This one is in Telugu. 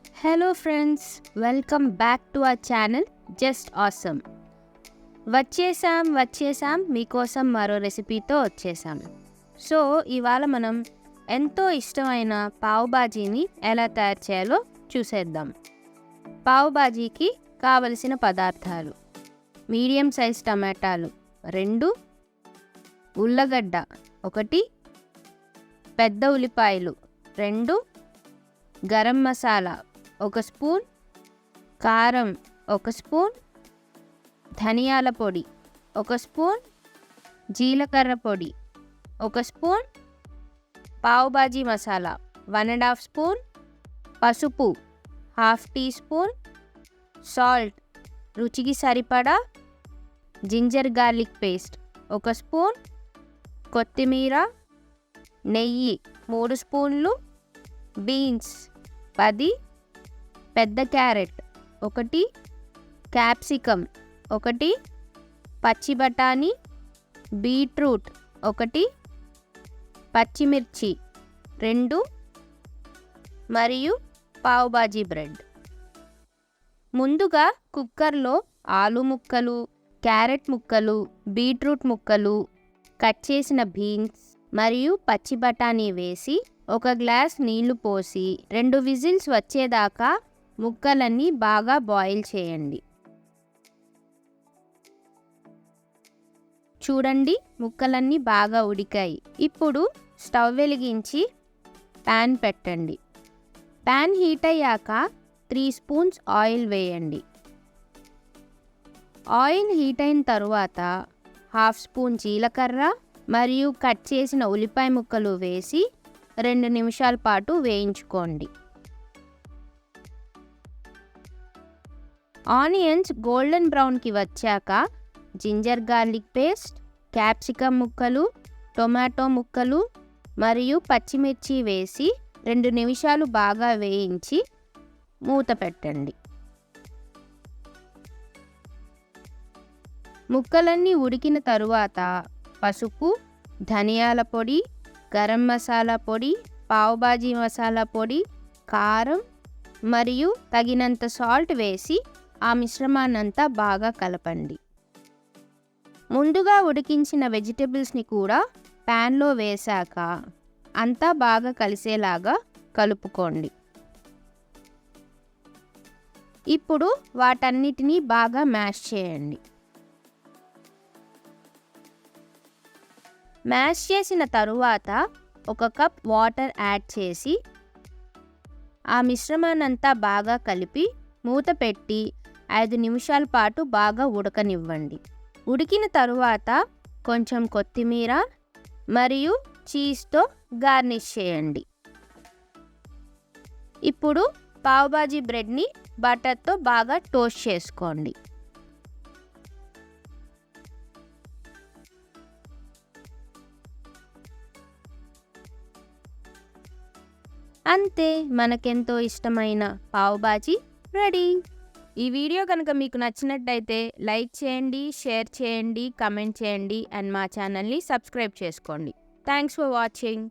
Hello friends, welcome back to our channel just awesome. వచ్చేసాం మీకోసం మరో రెసిపీతో వచ్చేసాం. సో ఇవాళ మనం ఎంతో ఇష్టమైన పావ్ బాజీని ఎలా తయారు చేయాలో చూసేద్దాం. పావ్ బాజీకి కావలసిన పదార్థాలు: మీడియం సైజ్ టమాటాలు 2, ఉల్లగడ్డ 1, పెద్ద ఉల్లిపాయలు 2, గరం మసాలా 1 స్పూన్, కారం 1 స్పూన్, ధనియాల పొడి 1 స్పూన్, జీలకర్ర పొడి 1 స్పూన్, పావ్ బాజీ మసాలా 1.5 స్పూన్, పసుపు 1/2 టీ స్పూన్, సాల్ట్ రుచికి సరిపడా, జింజర్ గార్లిక్ పేస్ట్ 1 స్పూన్, కొత్తిమీర, నెయ్యి 3 స్పూన్లు, బీన్స్ 10, పెద్ద క్యారెట్ 1, క్యాప్సికమ్ 1, పచ్చి బఠానీ, బీట్రూట్ 1, పచ్చిమిర్చి 2 మరియు పావ్ బాజీ బ్రెడ్. ముందుగా కుక్కర్లో ఆలు ముక్కలు, క్యారెట్ ముక్కలు, బీట్రూట్ ముక్కలు, కట్ చేసిన బీన్స్ మరియు పచ్చి బఠానీ వేసి 1 గ్లాస్ నీళ్లు పోసి 2 విజిల్స్ వచ్చేదాకా ముక్కలన్నీ బాగా బాయిల్ చేయండి. చూడండి, ముక్కలన్నీ బాగా ఉడికాయి. ఇప్పుడు స్టవ్ వెలిగించి ప్యాన్ పెట్టండి. ప్యాన్ హీట్ అయ్యాక 3 స్పూన్స్ ఆయిల్ వేయండి. ఆయిల్ హీట్ అయిన తరువాత 1/2 స్పూన్ జీలకర్ర మరియు కట్ చేసిన ఉల్లిపాయ ముక్కలు వేసి 2 నిమిషాల పాటు వేయించుకోండి. ఆనియన్స్ గోల్డెన్ బ్రౌన్కి వచ్చాక జింజర్ గార్లిక్ పేస్ట్, క్యాప్సికమ్ ముక్కలు, టొమాటో ముక్కలు మరియు పచ్చిమిర్చి వేసి 2 నిమిషాలు బాగా వేయించి మూత పెట్టండి. ముక్కలన్నీ ఉడికిన తరువాత పసుపు, ధనియాల పొడి, గరం మసాలా పొడి, పావ్ బాజీ మసాలా పొడి, కారం మరియు తగినంత సాల్ట్ వేసి ఆ మిశ్రమాన్నంతా బాగా కలపండి. ముందుగా ఉడికించిన వెజిటబుల్స్ని కూడా ప్యాన్లో వేశాక అంతా బాగా కలిసేలాగా కలుపుకోండి. ఇప్పుడు వాటన్నిటినీ బాగా మ్యాష్ చేయండి. మ్యాష్ చేసిన తరువాత 1 కప్ వాటర్ యాడ్ చేసి ఆ మిశ్రమాన్నంతా బాగా కలిపి మూత పెట్టి 5 నిమిషాల పాటు బాగా ఉడకనివ్వండి. ఉడికిన తరువాత కొంచెం కొత్తిమీర మరియు చీజ్తో గార్నిష్ చేయండి. ఇప్పుడు పావ్ బాజీ బ్రెడ్ని బటర్తో బాగా టోస్ట్ చేసుకోండి. అంతే, మనకెంతో ఇష్టమైన పావ్ బాజీ రెడీ. ఈ వీడియో కనుక మీకు నచ్చినట్టయితే లైక్ చేయండి, షేర్ చేయండి, కమెంట్ చేయండి అండ్ మా ఛానల్ని సబ్స్క్రైబ్ చేసుకోండి. Thanks for watching.